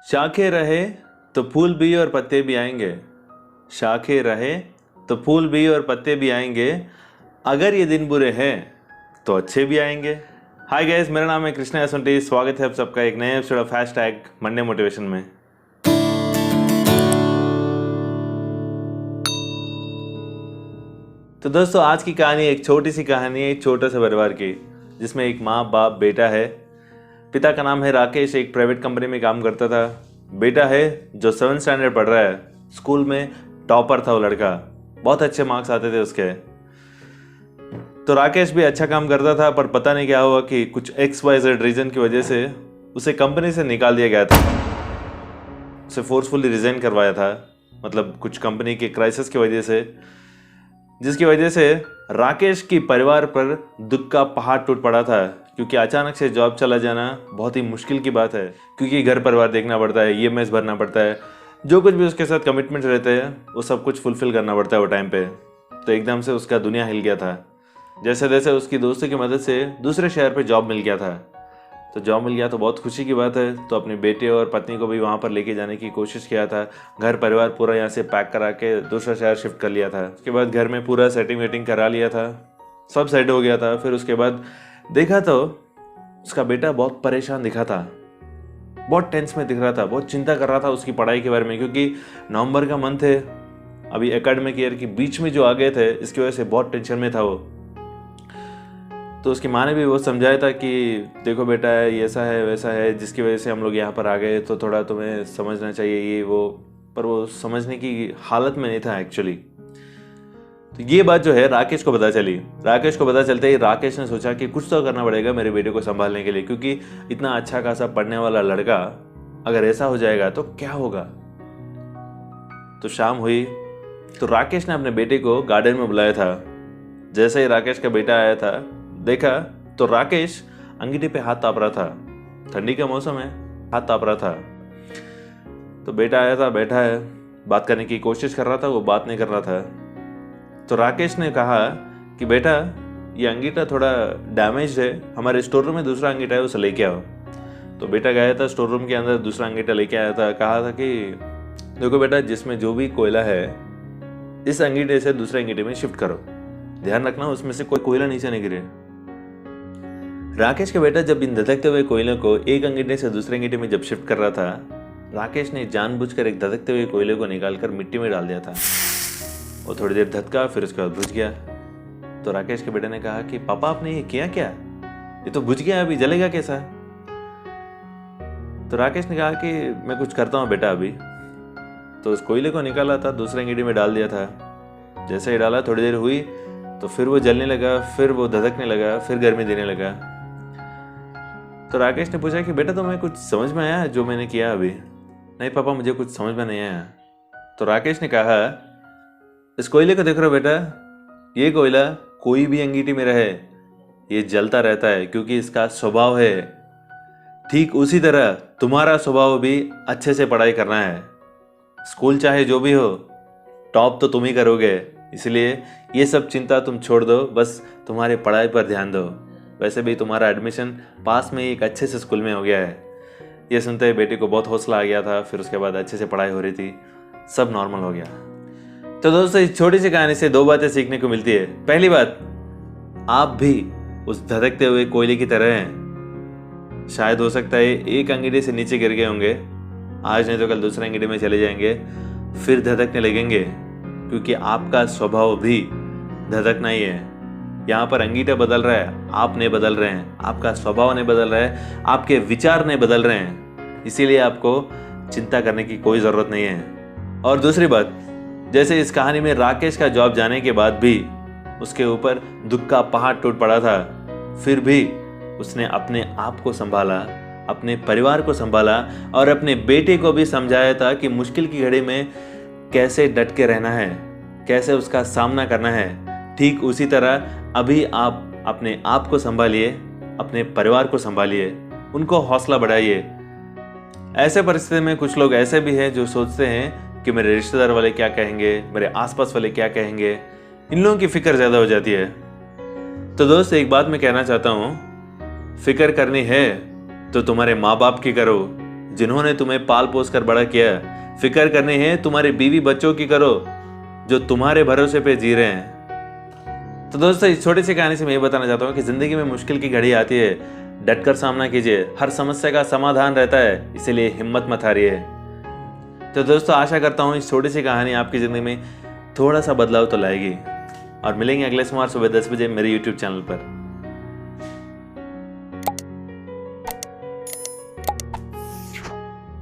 शाखें रहे तो फूल भी और पत्ते भी आएंगे। शाखें रहे तो फूल भी और पत्ते भी आएंगे। अगर ये दिन बुरे हैं तो अच्छे भी आएंगे। हाय गाइस, मेरा नाम है कृष्णा एसंटी। स्वागत है आप सबका एक नए episode of hashtag Monday motivation में। तो दोस्तों, आज की कहानी एक छोटी सी कहानी है एक छोटे से परिवार की, जिसमें एक माँ बाप बेटा है। पिता का नाम है राकेश, एक प्राइवेट कंपनी में काम करता था। बेटा है जो 7th स्टैंडर्ड पढ़ रहा है। स्कूल में टॉपर था वो लड़का, बहुत अच्छे मार्क्स आते थे उसके। तो राकेश भी अच्छा काम करता था, पर पता नहीं क्या हुआ कि कुछ XYZ रीजन की वजह से उसे कंपनी से निकाल दिया गया था। उसे फोर्सफुली रिजाइन करवाया था, मतलब कुछ कंपनी के क्राइसिस की वजह से, जिसकी वजह से राकेश की परिवार पर दुख का पहाड़ टूट पड़ा था। क्योंकि अचानक से जॉब चला जाना बहुत ही मुश्किल की बात है, क्योंकि घर परिवार देखना पड़ता है, EMIs भरना पड़ता है, जो कुछ भी उसके साथ कमिटमेंट्स रहते हैं वो सब कुछ फुलफिल करना पड़ता है वो टाइम पे। तो एकदम से उसका दुनिया हिल गया था। जैसे जैसे उसकी दोस्तों की मदद से दूसरे शहर पे जॉब मिल गया था। तो जॉब मिल गया तो बहुत खुशी की बात है। तो अपने बेटे और पत्नी को भी वहाँ पर लेके जाने की कोशिश किया था। घर परिवार पूरा यहाँ से पैक करा के दूसरा शहर शिफ्ट कर लिया था। उसके बाद घर में पूरा सेटिंग वेटिंग करा लिया था, सब सेट हो गया था। फिर उसके बाद देखा तो उसका बेटा बहुत परेशान दिखा था, बहुत टेंस में दिख रहा था, बहुत चिंता कर रहा था उसकी पढ़ाई के बारे में। क्योंकि नवंबर का मंथ है, अभी एकेडमिक ईयर के बीच में जो आ गए थे, इसकी वजह से बहुत टेंशन में था वो। तो उसकी माँ ने भी वो समझाया था कि देखो बेटा, ये ऐसा है वैसा है, जिसकी वजह से हम लोग यहाँ पर आ गए, तो थोड़ा तुम्हें समझना चाहिए ये वो। पर वो समझने की हालत में नहीं था एक्चुअली। तो ये बात जो है राकेश को पता चली। राकेश को पता चलते ही राकेश ने सोचा कि कुछ तो करना पड़ेगा मेरे बेटे को संभालने के लिए, क्योंकि इतना अच्छा खासा पढ़ने वाला लड़का अगर ऐसा हो जाएगा तो क्या होगा। तो शाम हुई तो राकेश ने अपने बेटे को गार्डन में बुलाया था। जैसे ही राकेश का बेटा आया था, देखा तो राकेश अंगीठी पे हाथ ताप रहा था। ठंडी का मौसम है, हाथ ताप रहा था। तो बेटा आया था, बैठा है, बात करने की कोशिश कर रहा था, वो बात नहीं कर रहा था। तो राकेश ने कहा कि बेटा, ये अंगीठा थोड़ा डैमेज है, हमारे स्टोर रूम में दूसरा अंगीठा है, उसे लेके आओ। तो बेटा गया था स्टोर रूम के अंदर, दूसरा अंगीठा लेके आया था। कहा था कि देखो बेटा, जिसमें जो भी कोयला है इस अंगीठे से दूसरे अंगीठे में शिफ्ट करो, ध्यान रखना उसमें से कोई कोयला नीचे नहीं गिरे। राकेश का बेटा जब इन धधकते हुए कोयले को एक अंगीठे से दूसरे अंगीठे में जब शिफ्ट कर रहा था, राकेश ने जानबूझकर एक धधकते हुए कोयले को निकालकर मिट्टी में डाल दिया था। वो थोड़ी देर धधका, फिर उसके बाद बुझ गया। तो राकेश के बेटे ने कहा कि पापा, आपने ये किया क्या? ये तो बुझ गया, अभी जलेगा कैसा? तो राकेश ने कहा कि मैं कुछ करता हूँ बेटा अभी। तो उस कोयले को निकाला था, दूसरे अंगीठे में डाल दिया था। जैसे ही डाला, थोड़ी देर हुई तो फिर वो जलने लगा, फिर वो धधकने लगा, फिर गर्मी देने लगा। तो राकेश ने पूछा कि बेटा, तुम्हें कुछ समझ में आया जो मैंने किया अभी? नहीं पापा, मुझे कुछ समझ में नहीं आया। तो राकेश ने कहा, इस कोयले को देख रहे हो बेटा, ये कोयला कोई भी अंगीठी में रहे ये जलता रहता है, क्योंकि इसका स्वभाव है। ठीक उसी तरह तुम्हारा स्वभाव भी अच्छे से पढ़ाई करना है। स्कूल चाहे जो भी हो, टॉप तो तुम ही करोगे, इसलिए ये सब चिंता तुम छोड़ दो, बस तुम्हारी पढ़ाई पर ध्यान दो। वैसे भी तुम्हारा एडमिशन पास में एक अच्छे से स्कूल में हो गया है। ये सुनते ही बेटे को बहुत हौसला आ गया था। फिर उसके बाद अच्छे से पढ़ाई हो रही थी, सब नॉर्मल हो गया। तो दोस्तों, इस छोटी सी कहानी से 2 बातें सीखने को मिलती है। पहली बात, आप भी उस धधकते हुए कोयले की तरह हैं। शायद हो सकता है एक अंगीठे से नीचे गिर गए होंगे, आज नहीं तो कल दूसरे अंगीठे में चले जाएंगे, फिर धधकने लगेंगे, क्योंकि आपका स्वभाव भी धधकना ही है। यहाँ पर अंगीठा बदल रहा है, आप नहीं बदल रहे हैं, आपका स्वभाव नहीं बदल रहा है, आपके विचार नहीं बदल रहे हैं। इसीलिए आपको चिंता करने की कोई ज़रूरत नहीं है। और दूसरी बात, जैसे इस कहानी में राकेश का जॉब जाने के बाद भी उसके ऊपर दुख का पहाड़ टूट पड़ा था, फिर भी उसने अपने आप को संभाला, अपने परिवार को संभाला और अपने बेटे को भी समझाया था कि मुश्किल की घड़ी में कैसे डट के रहना है, कैसे उसका सामना करना है। ठीक उसी तरह अभी आप अपने आप को संभालिए, अपने परिवार को संभालिए, उनको हौसला बढ़ाइए। ऐसे परिस्थिति में कुछ लोग ऐसे भी हैं जो सोचते हैं कि मेरे रिश्तेदार वाले क्या कहेंगे, मेरे आसपास वाले क्या कहेंगे, इन लोगों की फिक्र ज़्यादा हो जाती है। तो दोस्त, एक बात मैं कहना चाहता हूँ, फिक्र करनी है तो तुम्हारे माँ बाप की करो, जिन्होंने तुम्हें पाल पोस कर बड़ा किया। फिक्र करनी है तुम्हारे बीवी बच्चों की करो जो तुम्हारे भरोसे पे जी रहे हैं। तो दोस्तों, इस छोटी सी कहानी से मैं ये बताना चाहता हूँ कि जिंदगी में मुश्किल की घड़ी आती है, डटकर सामना कीजिए, हर समस्या का समाधान रहता है, इसीलिए हिम्मत मत हारिए। तो दोस्तों, आशा करता हूँ इस छोटी सी कहानी आपकी ज़िंदगी में थोड़ा सा बदलाव तो लाएगी। और मिलेंगे अगले सोमवार सुबह 10 बजे मेरे YouTube चैनल पर।